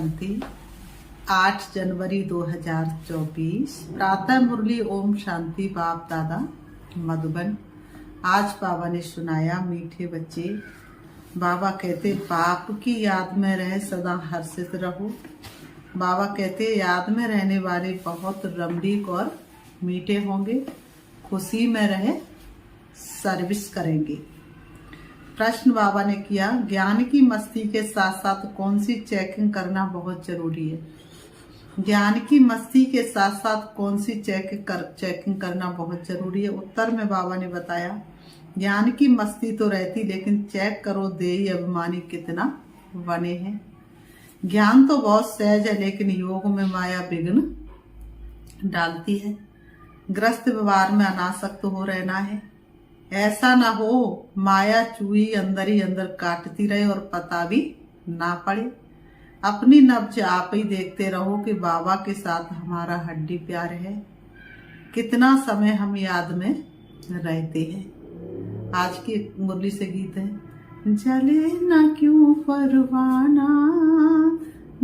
शांति। 8 जनवरी 2024 प्रातः मुरली ओम शांति बाप दादा मधुबन। आज बाबा ने सुनाया मीठे बच्चे। बाबा कहते बाप की याद में रहे सदा हर्षित रहो। बाबा कहते याद में रहने वाले बहुत रमणीक और मीठे होंगे, खुशी में रहे सर्विस करेंगे। प्रश्न बाबा ने किया, ज्ञान की मस्ती के साथ साथ कौन सी चेकिंग करना बहुत जरूरी है? ज्ञान की मस्ती के साथ साथ कौन सी चेकिंग करना बहुत जरूरी है? उत्तर में बाबा ने बताया, ज्ञान की मस्ती तो रहती, लेकिन चेक करो देही अभिमानी कितना बने हैं। ज्ञान तो बहुत सहज है, लेकिन योग में माया विघ्न डालती है। ग्रस्त व्यवहार में अनासक्त हो रहना है। ऐसा ना हो माया चूही अंदर ही अंदर काटती रहे और पता भी ना पड़े। अपनी नब्ज आप ही देखते रहो कि बाबा के साथ हमारा हड्डी प्यार है। कितना समय हम याद में रहते हैं। आज की मुरली से गीत है, जले ना क्यों परवाना,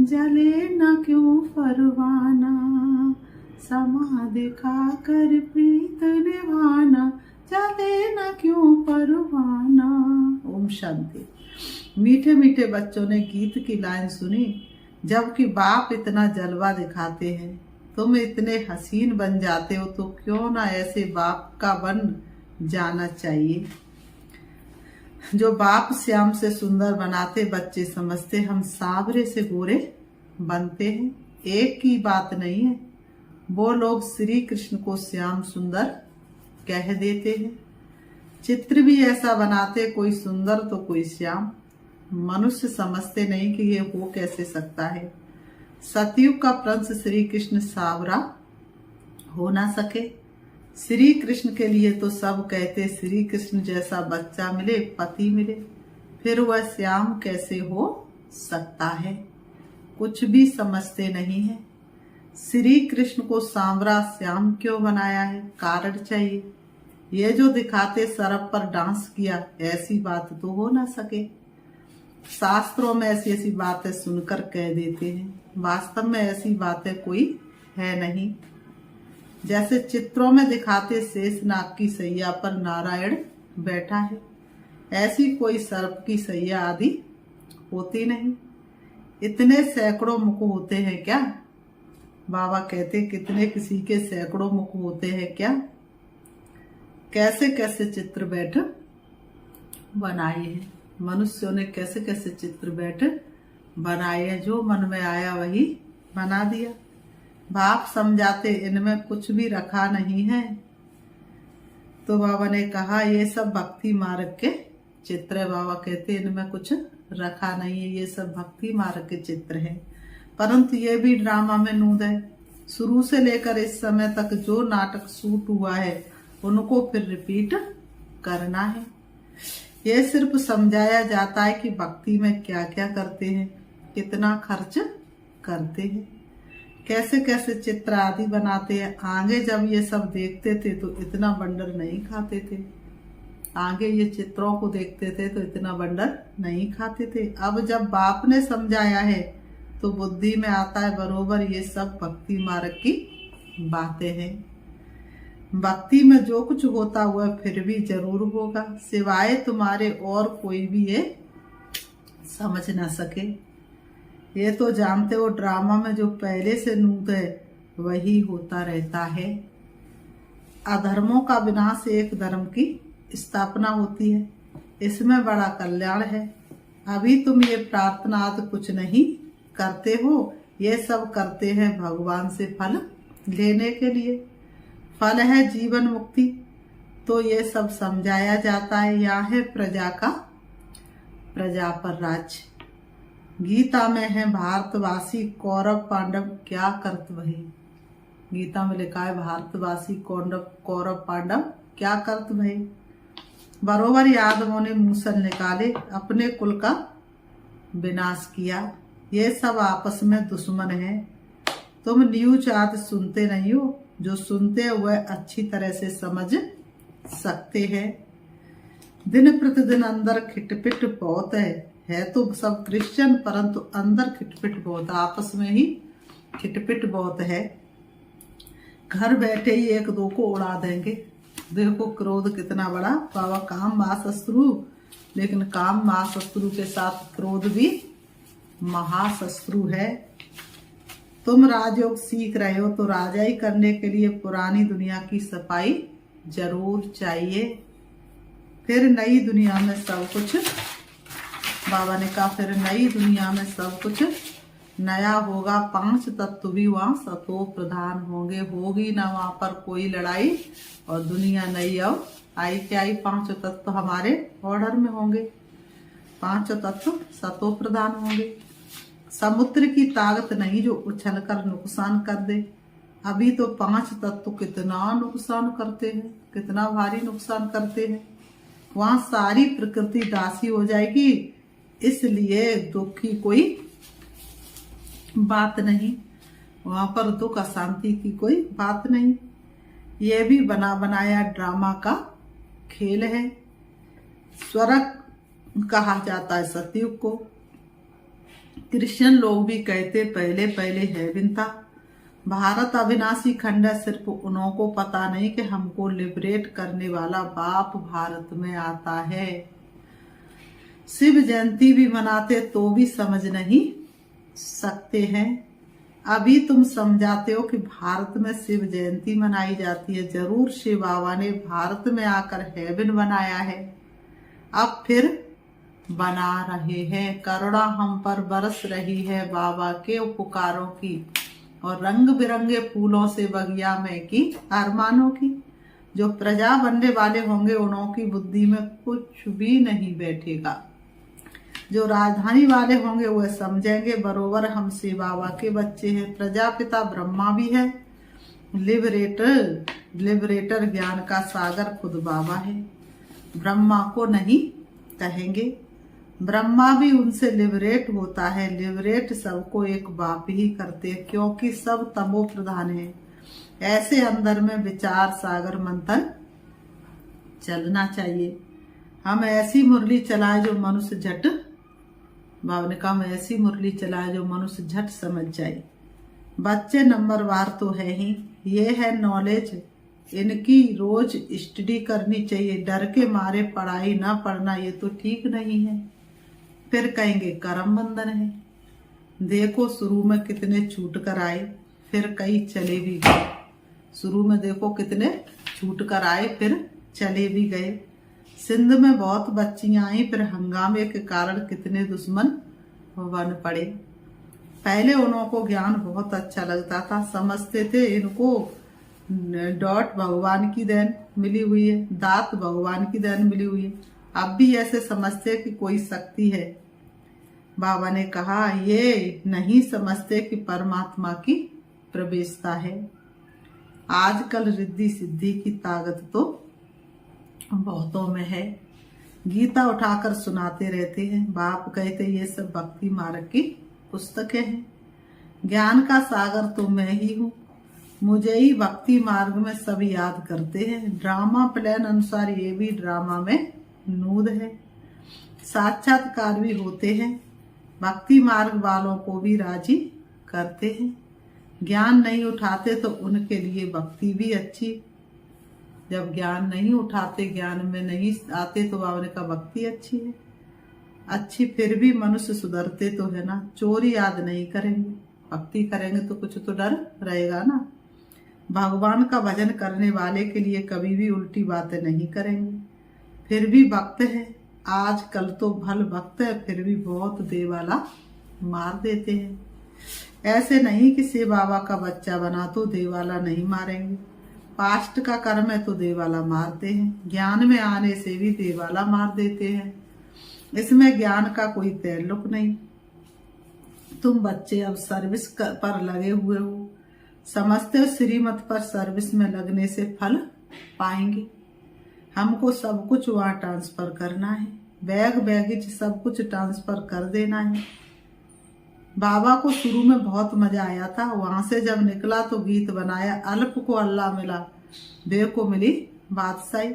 जले ना क्यों परवाना, समा दिखा कर प्रीत निभाना, जले ना क्यों परवाना। ओम शांति। मीठे मीठे बच्चों ने गीत की लाइन सुनी, जबकि बाप इतना जलवा दिखाते हैं, तुम इतने हसीन बन जाते हो, तो क्यों ना ऐसे बाप का बन जाना चाहिए। जो बाप श्याम से सुंदर बनाते, बच्चे समझते हम सांवरे से गोरे बनते हैं। एक की बात नहीं है, वो लोग श्री कृष्ण को श्याम सुंदर कह देते हैं। चित्र भी ऐसा बनाते, कोई सुंदर तो कोई श्याम। मनुष्य समझते नहीं कि ये हो कैसे सकता है। सतयुग का प्रिंस श्री कृष्ण सावरा हो ना सके। श्री कृष्ण के लिए तो सब कहते, श्री कृष्ण जैसा बच्चा मिले, पति मिले, फिर वह श्याम कैसे हो सकता है। कुछ भी समझते नहीं है। श्री कृष्ण को सांवरा श्याम क्यों बनाया है? कारण चाहिए। ये जो दिखाते सरप पर डांस किया, ऐसी बात तो हो ना सके। शास्त्रों में ऐसी ऐसी बातें सुनकर कह देते हैं, वास्तव में ऐसी बातें कोई है नहीं। जैसे चित्रों में दिखाते शेषनाग की सैया पर नारायण बैठा है, ऐसी कोई सर्प की सैया आदि होती नहीं। इतने सैकड़ों मुख होते हैं क्या? बाबा कहते कितने किसी के सैकड़ों मुख होते हैं क्या? कैसे कैसे चित्र बैठ बनाए हैं मनुष्यों ने, कैसे कैसे चित्र बैठ बनाए हैं। जो मन में आया वही बना दिया। बाप समझाते इनमें कुछ भी रखा नहीं है। तो बाबा ने कहा ये सब भक्ति मार्ग के चित्र है। बाबा कहते इनमें कुछ रखा नहीं है, ये सब भक्ति मार्ग के चित्र है। परंतु ये भी ड्रामा में नूद है। शुरू से लेकर इस समय तक जो नाटक शूट हुआ है, उनको फिर रिपीट करना है। ये सिर्फ समझाया जाता है कि भक्ति में क्या क्या करते हैं, कितना खर्च करते हैं, कैसे कैसे चित्र आदि बनाते हैं। आगे जब ये सब देखते थे तो इतना बंडर नहीं खाते थे। आगे ये चित्रों को देखते थे तो इतना बंडर नहीं खाते थे। अब जब बाप ने समझाया है तो बुद्धि में आता है बरोबर ये सब भक्ति मार्ग की बातें हैं। भक्ति में जो कुछ होता हुआ फिर भी जरूर होगा, सिवाय तुम्हारे और कोई भी ये समझ ना सके। ये तो जानते हो ड्रामा में जो पहले से नूत है वही होता रहता है। अधर्मों का विनाश एक धर्म की स्थापना होती है, इसमें बड़ा कल्याण है। अभी तुम ये प्रार्थना आदि कुछ नहीं करते हो, ये सब करते हैं भगवान से फल लेने के लिए। फल है जीवन मुक्ति, तो ये सब समझाया जाता है। यहाँ है प्रजा का प्रजा पर राज्य। गीता में है भारतवासी कौरव पांडव क्या करत वही। गीता में लिखा है भारतवासी कौरव पांडव क्या करत भई। बरोबर यादवों ने मूसल निकाले, अपने कुल का विनाश किया। ये सब आपस में दुश्मन है। तुम न्यूज आदि सुनते नहीं हो, जो सुनते हैं वह अच्छी तरह से समझ सकते हैं। दिन प्रतिदिन अंदर खिटपिट बहुत है, है तो सब क्रिश्चियन, परंतु अंदर खिटपिट बहुत, आपस में ही खिटपिट बहुत है। घर बैठे ही एक दो को उड़ा देंगे। देखो क्रोध कितना बड़ा। बाबा काम महाशत्रु, लेकिन काम महाशत्रु के साथ क्रोध भी महाशत्रु है। तुम राजयोग सीख रहे हो तो राजाई करने के लिए पुरानी दुनिया की सफाई जरूर चाहिए, फिर नई दुनिया में सब कुछ, बाबा ने कहा फिर नई दुनिया में सब कुछ नया होगा। 5 तत्व भी वहां सतो प्रधान होंगे, होगी ना वहां पर कोई लड़ाई, और दुनिया नई अब आई क्या आई। 5 तत्व हमारे ऑर्डर में होंगे, 5 तत्व सतो प्रधान होंगे। समुद्र की ताकत नहीं जो उछल कर नुकसान कर दे। अभी तो 5 तत्व कितना नुकसान करते हैं, कितना भारी नुकसान करते हैं। वहां सारी प्रकृति दासी हो जाएगी, इसलिए दुख की कोई बात नहीं। वहां पर दुख अशांति की कोई बात नहीं। यह भी बना बनाया ड्रामा का खेल है। स्वर्ग कहा जाता है सतयुग को। क्रिश्चियन लोग भी कहते पहले पहले हेवन था। भारत अविनाशी खंड है, सिर्फ उन्हों को पता नहीं कि हमको लिबरेट करने वाला बाप भारत में आता है। शिव जयंती भी मनाते तो भी समझ नहीं सकते हैं। अभी तुम समझाते हो कि भारत में शिव जयंती मनाई जाती है। जरूर शिव बाबा ने भारत में आकर हेवन बनाया है, अब फिर बना रहे हैं। करुणा हम पर बरस रही है बाबा के उपकारों की, और रंग बिरंगे फूलों से बगिया में की अरमानों की। जो प्रजा बनने वाले होंगे उनों की बुद्धि में कुछ भी नहीं बैठेगा। जो राजधानी वाले होंगे वह समझेंगे बरोबर हम शिव बाबा के बच्चे हैं। प्रजापिता ब्रह्मा भी है, लिबरेटर ज्ञान का सागर खुद बाबा है। ब्रह्मा को नहीं कहेंगे, ब्रह्मा भी उनसे लिबरेट होता है। लिबरेट सबको एक बाप ही करते हैं, क्योंकि सब तमो प्रधान है। ऐसे अंदर में विचार सागर मंथन चलना चाहिए। हम ऐसी मुरली चलाए जो मनुष्य झट, बाबा ने कहा हम ऐसी मुरली चलाए जो मनुष्य झट समझ जाए। बच्चे नंबरवार तो है ही, ये है नॉलेज, इनकी रोज स्टडी करनी चाहिए। डर के मारे पढ़ाई ना पढ़ना ये तो ठीक नहीं है। फिर कहेंगे कर्म बंधन है। देखो शुरू में कितने छूट कर आए, फिर कई चले भी गए। शुरू में देखो कितने छूट कर आए, फिर चले भी गए। सिंध में बहुत बच्चियां आई, फिर हंगामे के कारण कितने दुश्मन बन पड़े। पहले उन्हों को ज्ञान बहुत अच्छा लगता था, समझते थे इनको डॉट भगवान की देन मिली हुई है, दात भगवान की देन मिली हुई है। अब भी ऐसे समझते कि कोई शक्ति है। बाबा ने कहा ये नहीं समझते कि परमात्मा की प्रवेशता है। आजकल रिद्धि सिद्धि की ताकत तो बहुतों में है। गीता उठाकर सुनाते रहते हैं। बाप कहते ये सब भक्ति मार्ग की पुस्तकें हैं। ज्ञान का सागर तो मैं ही हूँ, मुझे ही भक्ति मार्ग में सब याद करते हैं। ड्रामा प्लान अनुसार ये भी ड्रामा में नूद है। साक्षात्कार भी होते हैं, भक्ति मार्ग वालों को भी राजी करते हैं। ज्ञान नहीं उठाते तो उनके लिए भक्ति भी अच्छी। जब ज्ञान नहीं उठाते, ज्ञान में नहीं आते तो बाबा ने कहा भक्ति अच्छी है। अच्छी फिर भी मनुष्य सुधरते तो है ना। चोरी याद नहीं करेंगे, भक्ति करेंगे तो कुछ तो डर रहेगा ना। भगवान का भजन करने वाले के लिए कभी भी उल्टी बातें नहीं करेंगे। फिर भी भक्त है, आजकल तो भल भक्त है, फिर भी बहुत देवाला मार देते हैं। ऐसे नहीं कि शिव बाबा का बच्चा बना तो देवाला नहीं मारेंगे। पास्ट का कर्म है तो देवाला मारते हैं, ज्ञान में आने से भी देवाला मार देते हैं। इसमें ज्ञान का कोई ताल्लुक नहीं। तुम बच्चे अब सर्विस पर लगे हुए हो, समझते हो श्रीमत पर सर्विस में लगने से फल पाएंगे। हमको सब कुछ वहां ट्रांसफर करना है, बैग बैगेज सब कुछ ट्रांसफर कर देना है। बाबा को शुरू में बहुत मजा आया था, वहां से जब निकला तो गीत बनाया, अल्प को अल्लाह मिला, बे को मिली बादशाही।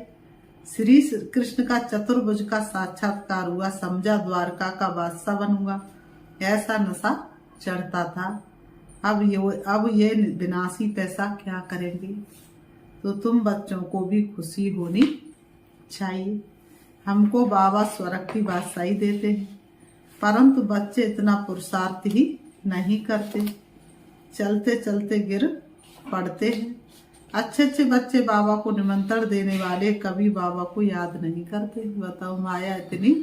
श्री कृष्ण का चतुर्भुज का साक्षात्कार हुआ, समझा द्वारका का बादशाह बनूंगा, ऐसा नशा चढ़ता था। अब ये विनाशी पैसा क्या करेंगे। तो तुम बच्चों को भी खुशी होनी चाहिए। हमको बाबा स्वर्ग की बादशाही देते हैं, परंतु बच्चे इतना पुरुषार्थ ही नहीं करते, चलते चलते गिर पड़ते हैं। अच्छे अच्छे बच्चे बाबा को निमंत्रण देने वाले कभी बाबा को याद नहीं करते। बताओ, माया इतनी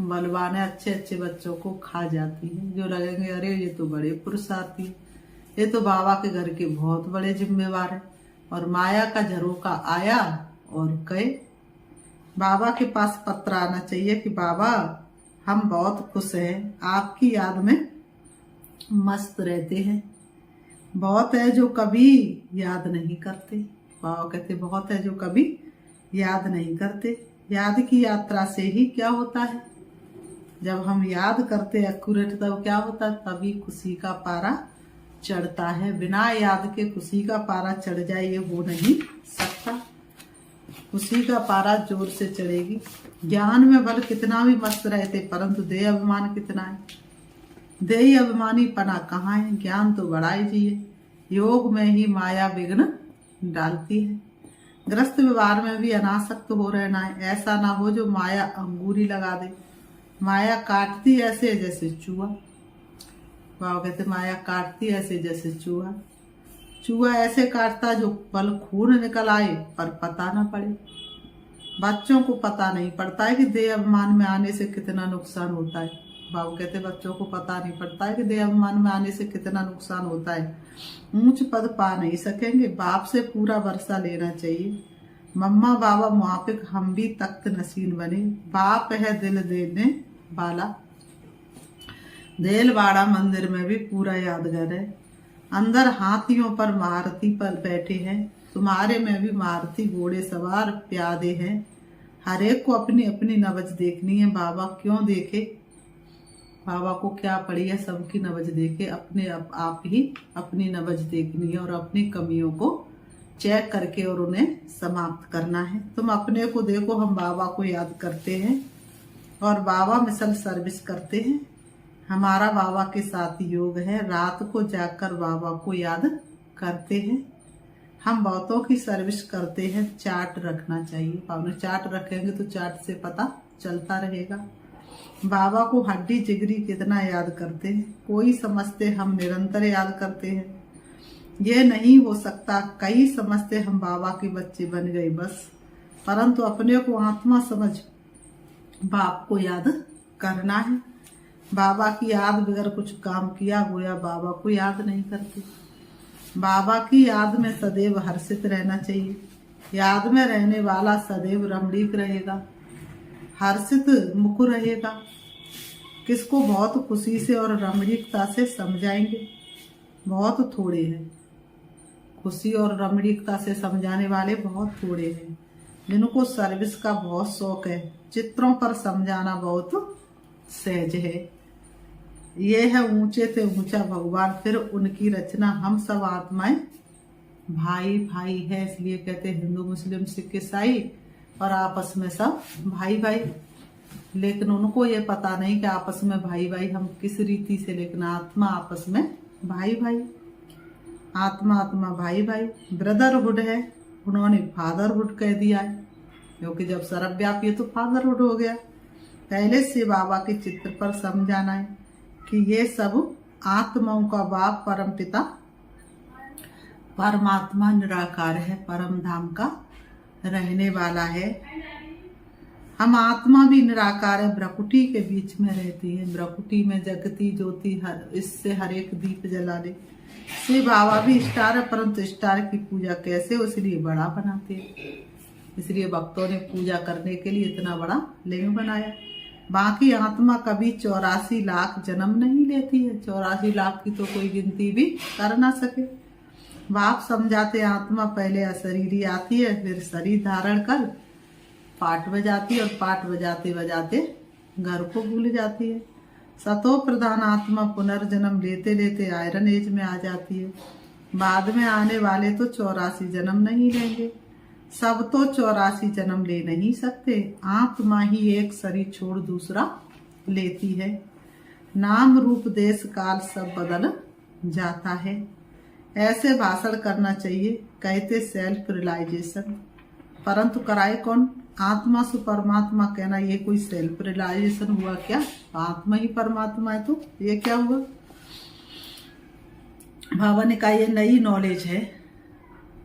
बलवान है, अच्छे अच्छे बच्चों को खा जाती है। जो लगेंगे अरे ये तो बड़े पुरुषार्थी, ये तो बाबा के घर के बहुत बड़े जिम्मेवार है। और माया का झरोका आया और गए। बाबा के पास पत्र आना चाहिए कि बाबा हम बहुत खुश हैं, आपकी याद में मस्त रहते हैं। बहुत है जो कभी याद नहीं करते। बाबा कहते बहुत है जो कभी याद नहीं करते। याद की यात्रा से ही क्या होता है, जब हम याद करते एक्यूरेट तब क्या होता है, तभी खुशी का पारा चढ़ता है। बिना याद के खुशी का पारा चढ़ जाए ये हो नहीं सकता। खुशी का पारा जोर से चढ़ेगी। ज्ञान में बल कितना भी मस्त रहते, परंतु देह अभिमान कितना है। देह अभिमानी पना कहाँ है, ज्ञान तो बढ़ाई चाहिए। योग में ही माया विघ्न डालती है। ग्रस्त व्यवहार में भी अनासक्त हो रहना है। ऐसा ना हो जो माया अंगूरी लगा दे। माया काटती ऐसे जैसे चूहा। बाबा कहते माया काटती ऐसे जैसे चूहा। चूहा ऐसे काटता जो पल खून निकल आए पर पता ना पड़े। बच्चों को पता नहीं पड़ता है कि देह अभिमान में आने से कितना नुकसान होता है। बाबू कहते बच्चों को पता नहीं पड़ता है कि देह अभिमान में आने से कितना नुकसान होता है। ऊंच पद पा नहीं सकेंगे। बाप से पूरा वर्षा लेना चाहिए। मम्मा बाबा मुआफिक हम भी तख्त नसीन बने। बाप है दिल देने वाला। देलवाड़ा मंदिर में भी पूरा यादगार है। अंदर हाथियों पर महारथी पर बैठे हैं। तुम्हारे में भी महारथी घोड़े सवार प्यादे हैं। हर एक को अपनी अपनी नबज देखनी है। बाबा क्यों देखे, बाबा को क्या पड़ी है, सबकी नबज देखे। अपने आप ही अपनी नबज देखनी है और अपनी कमियों को चेक करके और उन्हें समाप्त करना है। तुम अपने को देखो। हम बाबा को याद करते हैं और बाबा मिसल सर्विस करते हैं। हमारा बाबा के साथ योग है। रात को जाकर बाबा को याद करते हैं। हम बहुतों की सर्विस करते हैं। चार्ट रखना चाहिए। बाबा चार्ट रखेंगे तो चार्ट से पता चलता रहेगा। बाबा को हड्डी जिगरी कितना याद करते हैं। कोई समझते हम निरंतर याद करते हैं। यह नहीं हो सकता। कई समझते हम बाबा के बच्चे बन गए बस, परंतु अपने को आत्मा समझ बाप को याद करना है। बाबा की याद बगैर कुछ काम किया गोया बाबा को याद नहीं करते। बाबा की याद में सदैव हर्षित रहना चाहिए। याद में रहने वाला सदैव रमणीक रहेगा, हर्षित मुख रहेगा। किसको बहुत खुशी से और रमणीकता से समझाएंगे, बहुत थोड़े हैं। खुशी और रमणीकता से समझाने वाले बहुत थोड़े हैं। जिनको सर्विस का बहुत शौक है, चित्रों पर समझाना बहुत सहज है। ये है ऊंचे से ऊंचा भगवान, फिर उनकी रचना। हम सब आत्माएं भाई भाई है, इसलिए कहते हैं हिंदू मुस्लिम सिख ईसाई और आपस में सब भाई भाई। लेकिन उनको ये पता नहीं कि आपस में भाई भाई हम किस रीति से, लेकिन आत्मा आपस में भाई भाई। आत्मा आत्मा भाई भाई। ब्रदरहुड है, उन्होंने फादरहुड कह दिया है, क्योंकि जब सर्वव्यापी है तो फादरहुड हो गया। पहले से बाबा के चित्र पर समझाना है कि ये सब आत्माओं का बाप परम पिता परमात्मा निराकार है, परम धाम का रहने वाला है। हम आत्मा भी निराकार है, भ्रकुटी के बीच में रहती है। भ्रकुटी में जगती ज्योति इससे हर एक दीप जला ले। से बाबा भी स्टार है, परंतु स्टार की पूजा कैसे, इसलिए बड़ा बनाते हैं। इसलिए भक्तों ने पूजा करने के लिए इतना बड़ा लिंग बनाया। बाकी आत्मा कभी 84 लाख जन्म नहीं लेती है। 84 लाख की तो कोई गिनती भी कर ना सके। बाप समझाते आत्मा पहले अशरीरी आती है, फिर शरीर धारण कर पाठ बजाती है और पाठ बजाते बजाते घर को भूल जाती है। सतो प्रधान आत्मा पुनर्जन्म लेते लेते आयरन एज में आ जाती है। बाद में आने वाले तो 84 जन्म नहीं लेंगे। सब तो 84 जन्म ले नहीं सकते, आत्मा ही एक शरीर छोड़ दूसरा लेती है। नाम रूप देश काल सब बदल जाता है। ऐसे भाषण करना चाहिए, कहते सेल्फ रियलाइजेशन, परंतु कराए कौन? आत्मा से परमात्मा कहना, ये कोई सेल्फ रियलाइजेशन हुआ क्या? आत्मा ही परमात्मा है तो ये क्या हुआ? बाबा ने कहा ये नई नॉलेज है,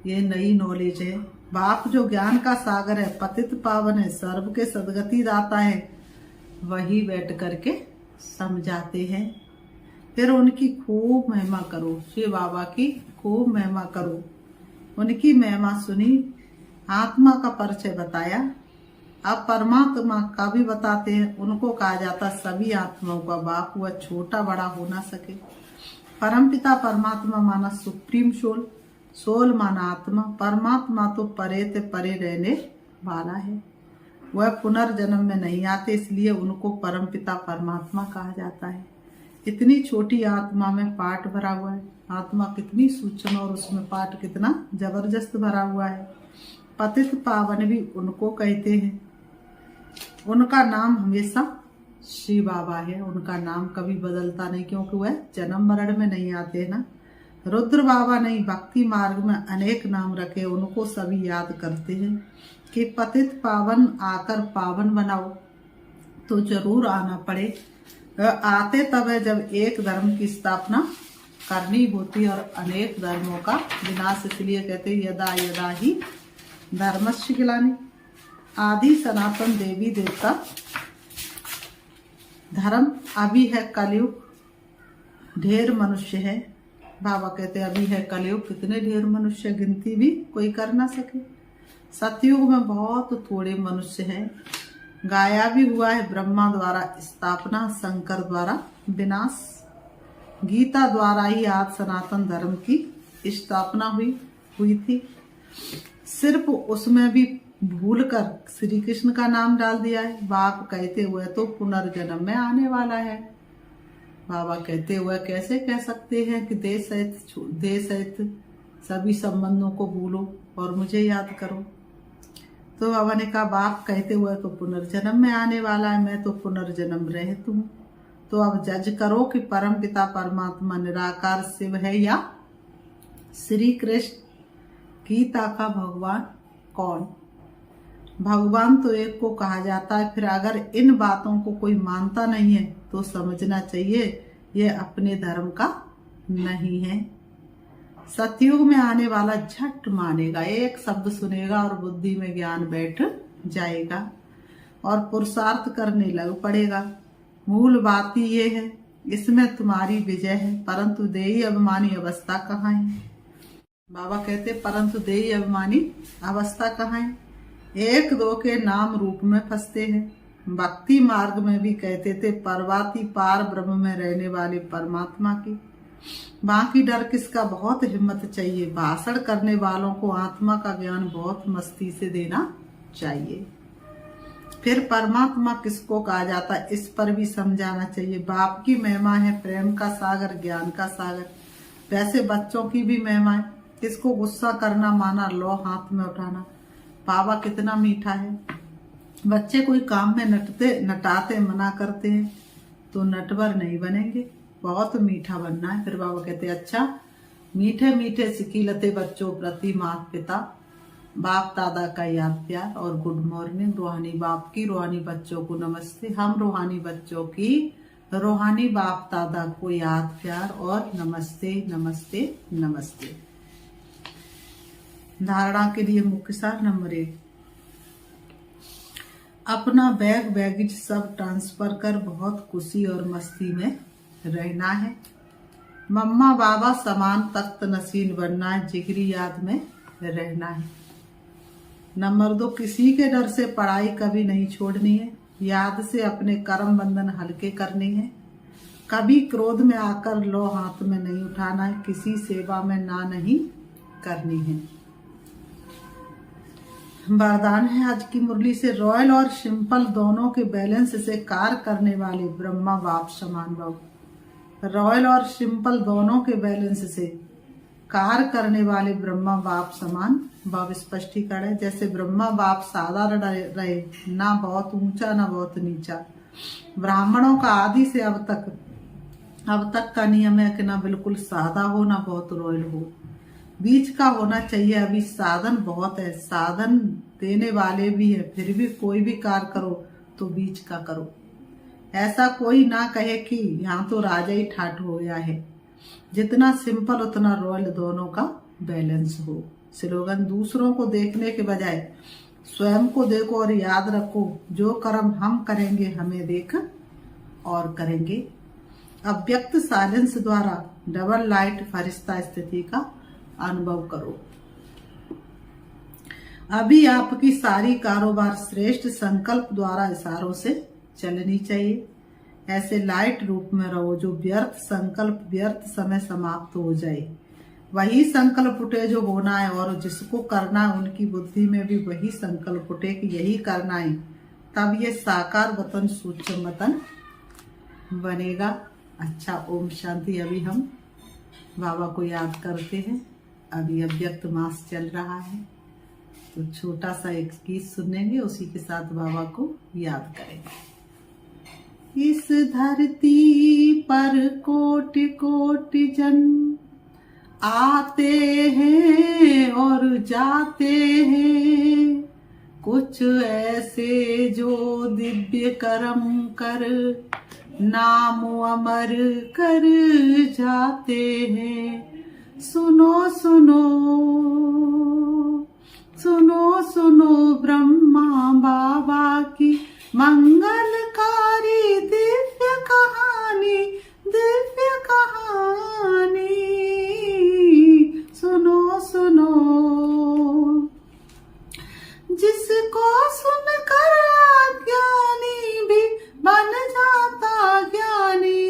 ये नई नॉलेज है। बाप जो ज्ञान का सागर है, पतित पावन है, सर्व के सदगति दाता है, वही बैठ करके समझाते हैं। फिर उनकी खूब महिमा करो, शिव बाबा की खूब महिमा करो। उनकी महिमा सुनी, आत्मा का परिचय बताया। अब परमात्मा का भी बताते हैं। उनको कहा जाता सभी आत्माओं का बाप, हुआ छोटा बड़ा हो ना सके। परमपिता परमात्मा माना सुप्रीम सोल, सोल माना आत्मा। परमात्मा तो परे ते परे रहने वाला है, वह पुनर्जन्म में नहीं आते, इसलिए उनको परमपिता परमात्मा कहा जाता है। इतनी छोटी आत्मा में पाठ भरा हुआ है। आत्मा कितनी सूक्ष्म और उसमें पाठ कितना जबरदस्त भरा हुआ है। पतित पावन भी उनको कहते हैं। उनका नाम हमेशा श्री बाबा है, उनका नाम कभी बदलता नहीं, क्योंकि वह जन्म मरण में नहीं आते हैं ना। रुद्र बाबा नहीं, भक्ति मार्ग में अनेक नाम रखे, उनको सभी याद करते हैं कि पतित पावन आकर पावन बनाओ, तो जरूर आना पड़े। आते तब है जब एक धर्म की स्थापना करनी होती और अनेक धर्मों का विनाश, इसलिए कहते यदा यदा ही धर्मस्य ग्लानि। आदि सनातन देवी देवता धर्म, अभी है कलयुग, ढेर मनुष्य है। बाबा कहते अभी है कलयुग, कितने ढेर मनुष्य, गिनती भी कोई कर ना सके। सतयुग में बहुत थोड़े मनुष्य हैं। गाया भी हुआ है, ब्रह्मा द्वारा स्थापना, शंकर द्वारा विनाश। गीता द्वारा ही आज सनातन धर्म की स्थापना हुई थी। सिर्फ उसमें भी भूलकर श्री कृष्ण का नाम डाल दिया है। बाप कहते हुए तो पुनर्जन्म में आने वाला है। बाबा कहते हुए कैसे कह सकते हैं कि देश सहित सभी संबंधों को भूलो और मुझे याद करो। तो बाबा ने कहा बाप कहते हुए तो पुनर्जन्म में आने वाला है, मैं तो पुनर्जन्म रहित हूँ। तो अब जज करो कि परम पिता परमात्मा निराकार शिव है या श्री कृष्ण। गीता का भगवान कौन? भगवान तो एक को कहा जाता है। फिर अगर इन बातों को कोई मानता नहीं है तो समझना चाहिए ये अपने धर्म का नहीं है। सतयुग में आने वाला झट मानेगा, एक शब्द सुनेगा और बुद्धि में ज्ञान बैठ जाएगा और पुरुषार्थ करने लग पड़ेगा। मूल बात ही ये है, इसमें तुम्हारी विजय है। परंतु देही अभिमानी अवस्था कहाँ है? बाबा कहते परंतु देही अभिमानी अवस्था कहाँ है? एक दो के नाम रूप में फंसते हैं। भक्ति मार्ग में भी कहते थे परवाती पार ब्रह्म में रहने वाले परमात्मा की। बाकी डर किसका? बहुत हिम्मत चाहिए। भाषण करने वालों को आत्मा का ज्ञान बहुत मस्ती से देना चाहिए। फिर परमात्मा किसको कहा जाता है इस पर भी समझाना चाहिए। बाप की महिमा है प्रेम का सागर, ज्ञान का सागर। वैसे बच्चों की भी महिमा है, किसको गुस्सा करना माना, लो हाथ में उठाना। बाबा कितना मीठा है। बच्चे कोई काम में नटाते मना करते हैं तो नटवर नहीं बनेंगे, बहुत मीठा बनना है। फिर बाबा कहते अच्छा मीठे मीठे सिकीलते बच्चों प्रति माता पिता बाप दादा का याद प्यार और गुड मॉर्निंग। रूहानी बाप की रूहानी बच्चों को नमस्ते। हम रूहानी बच्चों की रूहानी बाप दादा को याद प्यार और नमस्ते नमस्ते नमस्ते। धारणा के लिए मुख्य सार नंबर 1, अपना बैग बैगेज सब ट्रांसफर कर बहुत खुशी और मस्ती में रहना है। मम्मा बाबा समान तख्त नसीन बनना है, जिगरी याद में रहना है। नंबर 2, किसी के डर से पढ़ाई कभी नहीं छोड़नी है, याद से अपने कर्म बंधन हल्के करने हैं। कभी क्रोध में आकर लो हाथ में नहीं उठाना है, किसी सेवा में ना नहीं करनी है। वरदान है आज की मुरली से, रॉयल और सिंपल दोनों के बैलेंस से कार्य करने वाले ब्रह्मा बाप समान बाबू। रॉयल और सिंपल दोनों के बैलेंस से कार्य करने वाले ब्रह्मा बाप समान भाव स्पष्टीकरण है। जैसे ब्रह्मा बाप साधारण रहे, ना बहुत ऊंचा ना बहुत नीचा। ब्राह्मणों का आदि से अब तक का नियम है कि ना बिल्कुल सादा हो ना बहुत रॉयल हो, बीच का होना चाहिए। अभी साधन बहुत है, साधन देने वाले भी है, फिर भी कोई भी कार्य करो तो बीच का करो। ऐसा कोई ना कहे कि यहाँ तो राजा ही ठाठ हो गया है। जितना सिंपल उतना रॉयल, दोनों का बैलेंस हो। स्लोगन, दूसरों को देखने के बजाय स्वयं को देखो और याद रखो, जो कर्म हम करेंगे हमें देख और करेंगे। अव्यक्त साइलेंस द्वारा डबल लाइट फरिश्ता स्थिति का अनुभव करो। अभी आपकी सारी कारोबार श्रेष्ठ संकल्प द्वारा इशारों से चलनी चाहिए। ऐसे लाइट रूप में रहो जो व्यर्थ संकल्प, व्यर्थ समय समाप्त हो जाए। वही संकल्प उठे जो होना है, और जिसको करना है उनकी बुद्धि में भी वही संकल्प उठे कि यही करना है। तब ये साकार वतन सूक्ष्म वतन बनेगा। अच्छा, ओम शांति। अभी हम बाबा को याद करते हैं। अभी अव्यक्त मास चल रहा है, तो छोटा सा एक गीत सुनेंगे, उसी के साथ बाबा को याद करेंगे। इस धरती पर कोटि कोटि जन आते हैं और जाते हैं, कुछ ऐसे जो दिव्य कर्म कर नाम अमर कर जाते हैं। सुनो सुनो सुनो सुनो ब्रह्मा बाबा की मंगलकारी दिव्य कहानी, दिव्य कहानी। सुनो सुनो, जिसको सुनकर अज्ञानी भी बन जाता ज्ञानी।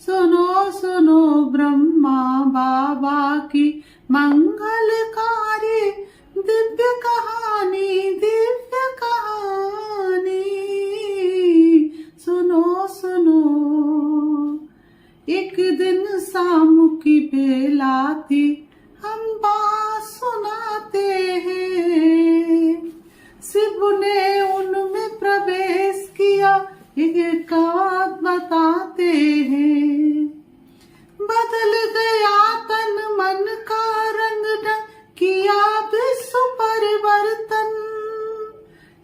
सुनो सुनो ब्रह्मा बाबा की मंगलकारी दिव्य कहानी, दिव्य कहानी। सुनो सुनो, एक दिन शाम की बेला थी, हम बात सुनाते हैं। शिव ने उनमें प्रवेश किया, एक बात बताते हैं। बदल गया तन मन का रंग ढंग, किया विश्व परिवर्तन।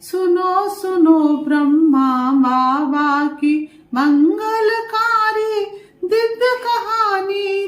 सुनो सुनो ब्रह्मा बाबा की मंगलकारी दिव्य कहानी।